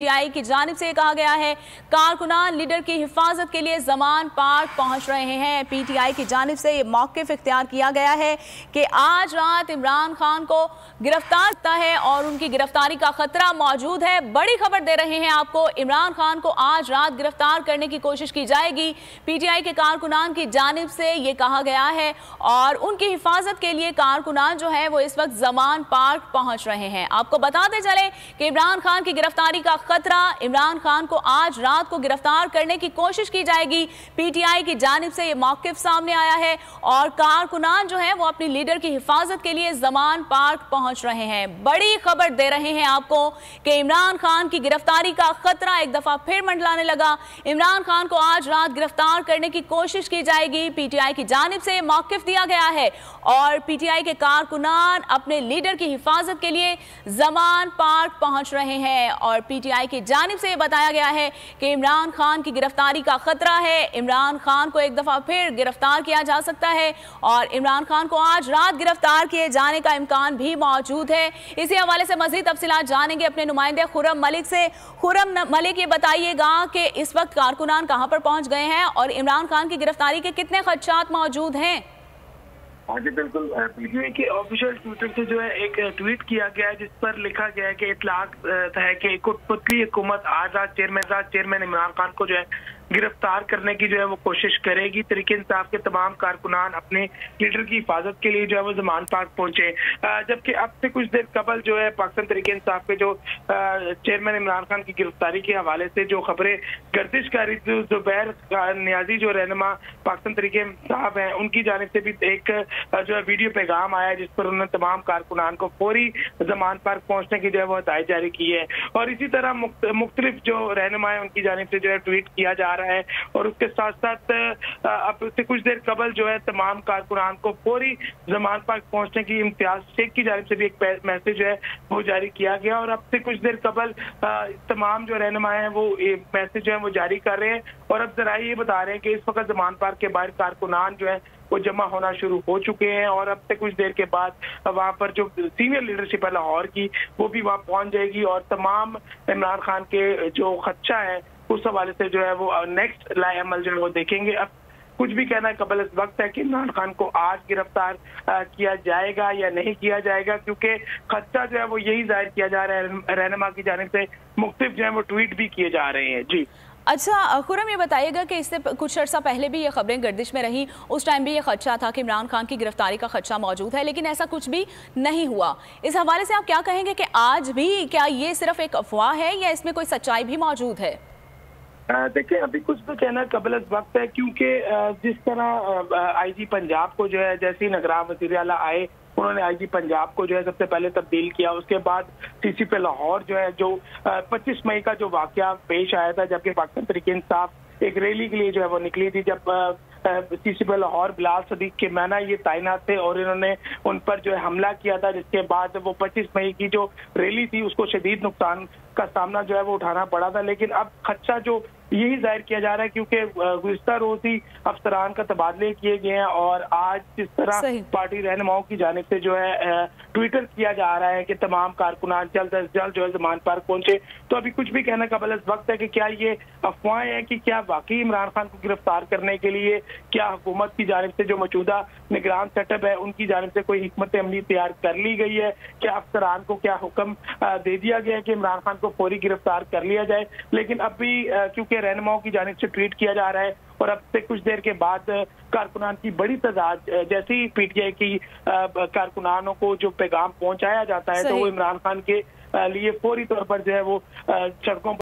PTI की जानिब से कहा गया है कारकुनान लीडर की हिफाजत के लिए जमान पार्क पहुंच रहे हैं। PTI की जानिब से ये मौक़िफ़ इख्तियार किया गया है कि आज रात इमरान खान को गिरफ्तार करता है और उनकी गिरफ्तारी का खतरा मौजूद है। बड़ी खबर दे रहे हैं आपको, इमरान खान को आज रात गिरफ्तार करने की कोशिश की जाएगी। PTI के कारकुनान की जानिब से ये कहा गया है और उनकी हिफाजत के लिए कारकुनान जो है वो इस वक्त जमान पार्क पहुंच रहे हैं। आपको बताते चले कि इमरान खान की गिरफ्तारी का खतरा, इमरान खान को आज रात को गिरफ्तार करने की कोशिश की जाएगी। PTI की जानिब से ये मौक़िफ़ सामने आया है और कारकुनान जो है वो अपनी लीडर की हिफाजत के लिए जमान पार्क पहुंच रहे हैं। बड़ी खबर दे रहे हैं आपको कि इमरान खान की गिरफ्तारी का खतरा एक दफा फिर मंडलाने लगा। इमरान खान को आज रात गिरफ्तार करने की कोशिश की जाएगी। PTI की जानिब से मौक़िफ़ दिया गया है और PTI के कारकुनान अपने लीडर की हिफाजत के लिए जमान पार्क पहुंच रहे हैं और PTI की जानिब से बताया गया है कि इमरान खान की गिरफ्तारी का खतरा है। इमरान खान को एक दफा फिर गिरफ्तार किया जा सकता है और इमरान खान को आज रात गिरफ्तार किए जाने का इम्कान भी मौजूद है। इसी हवाले से मजीद तफसीलात जानेंगे अपने नुमाइंदे खुर्रम मलिक से। खुर्रम मलिक, ये बताइएगा कि इस वक्त कारकुनान कहां पर पहुंच गए हैं और इमरान खान की गिरफ्तारी के कितने खदशात मौजूद हैं? हाँ जी बिल्कुल, PTI के ऑफिशियल ट्विटर से जो है एक ट्वीट किया गया है जिस पर लिखा गया है कि इतलाक है कि कठपुतली हुकूमत आज रात चेयरमैन इमरान खान को जो है गिरफ्तार करने की जो है वो कोशिश करेगी। तहरीक इंसाफ के तमाम कारकुनान अपने लीडर की हिफाजत के लिए जो है वो जमान पार्क पहुंचे, जबकि अब से कुछ देर कबल जो है पाकिस्तान तहरीक इंसाफ के जो चेयरमैन इमरान खान की गिरफ्तारी के हवाले से जो खबरें गर्दिश कर रही, जुबैर नियाजी जो रहनुमा पाकिस्तान तहरीक इंसाफ है उनकी जानिब से भी एक जो है वीडियो पैगाम आया जिस पर उन्होंने तमाम कारकुनान को फौरी जमान पार्क पहुंचने की जो है वो हदायत जारी की है। और इसी तरह मुख्तलिफ जो रहनुमा है उनकी जानिब से जो है ट्वीट किया जा रहा है और उसके साथ साथ अब से कुछ देर कबल जो है तमाम कारकुनान को फौरी जमान पार्क पहुंचने की इम्तियाज शेख की जानिब से भी एक मैसेज है वो जारी किया गया और अब से कुछ देर कबल तमाम जो रहनुमा है वो मैसेज जो है वो जारी कर रहे हैं और अब जरा ये बता रहे हैं कि इस वक्त जमान पार्क के बाहर कारकुनान जो है वो जमा होना शुरू हो चुके हैं और अब से कुछ देर के बाद वहां पर जो सीनियर लीडरशिप है लाहौर की वो भी वहां पहुंच जाएगी और तमाम इमरान खान के जो खदशा है उस हवाले से जो है वो नेक्स्ट लाए अमल जो है वो देखेंगे। अब कुछ भी कहना कबल इस वक्त है कि इमरान खान को आज गिरफ्तार किया जाएगा या नहीं किया जाएगा, क्योंकि खदशा जो है वो यही जाहिर किया जा रहा है। रहनुमा की जानिब से मुख्तलिफ जो है वो ट्वीट भी किए जा रहे हैं। जी अच्छा खुर्रम, ये बताइएगा कि इससे कुछ अर्सा पहले भी ये खबरें गर्दिश में रही, उस टाइम भी ये खदशा था कि इमरान खान की गिरफ्तारी का खदशा मौजूद है, लेकिन ऐसा कुछ भी नहीं हुआ। इस हवाले से आप क्या कहेंगे कि आज भी क्या ये सिर्फ एक अफवाह है या इसमें कोई सच्चाई भी मौजूद है? देखिए, अभी कुछ तो कहना कबल वक्त है, क्योंकि जिस तरह IG पंजाब को जो है जैसे ही नगरान वज़ीर आला आए उन्होंने IG पंजाब को जो है सबसे पहले तब्दील किया। उसके बाद TCP लाहौर जो है जो 25 मई का जो वाकया पेश आया था जबकि पाकिस्तान तहरीक इंसाफ एक रैली के लिए जो है वो निकली थी, जब TCP लाहौर बिलाल सदीक के मैना ये तैनात थे और इन्होंने उन पर जो है हमला किया था, जिसके बाद वो 25 मई की जो रैली थी उसको शदीद नुकसान का सामना जो है वो उठाना पड़ा था। लेकिन अब खदशा जो यही जाहिर किया जा रहा है क्योंकि गुज़िश्ता रोज ही अफसरान का तबादले किए गए हैं और आज जिस तरह पार्टी रहनुमाओं की जानिब से जो है ट्विटर किया जा रहा है कि तमाम कारकुनान जल्द अज जल्द जो है जमान पार्क पहुंचे, तो अभी कुछ भी कहना कबल इस वक्त है कि क्या ये अफवाहें हैं कि क्या वाकई इमरान खान को गिरफ्तार करने के लिए क्या हुकूमत की जानिब से जो मौजूदा निगरान सेटअप है उनकी जानिब से कोई हिकमत अमली तैयार कर ली गई है, क्या अफसरान को क्या हुक्म दे दिया गया है कि इमरान खान को फौरी गिरफ्तार कर लिया जाए। लेकिन अभी क्योंकि रहनुमाओं की जानिब से ट्वीट किया जा रहा है और अब से कुछ देर के बाद कारकुनान की बड़ी तादाद जैसे ही PTI की कारकुनानों को जो पैगाम पहुंचाया जाता है तो वो इमरान खान के लिए फौरी तौर पर जो है वो सड़कों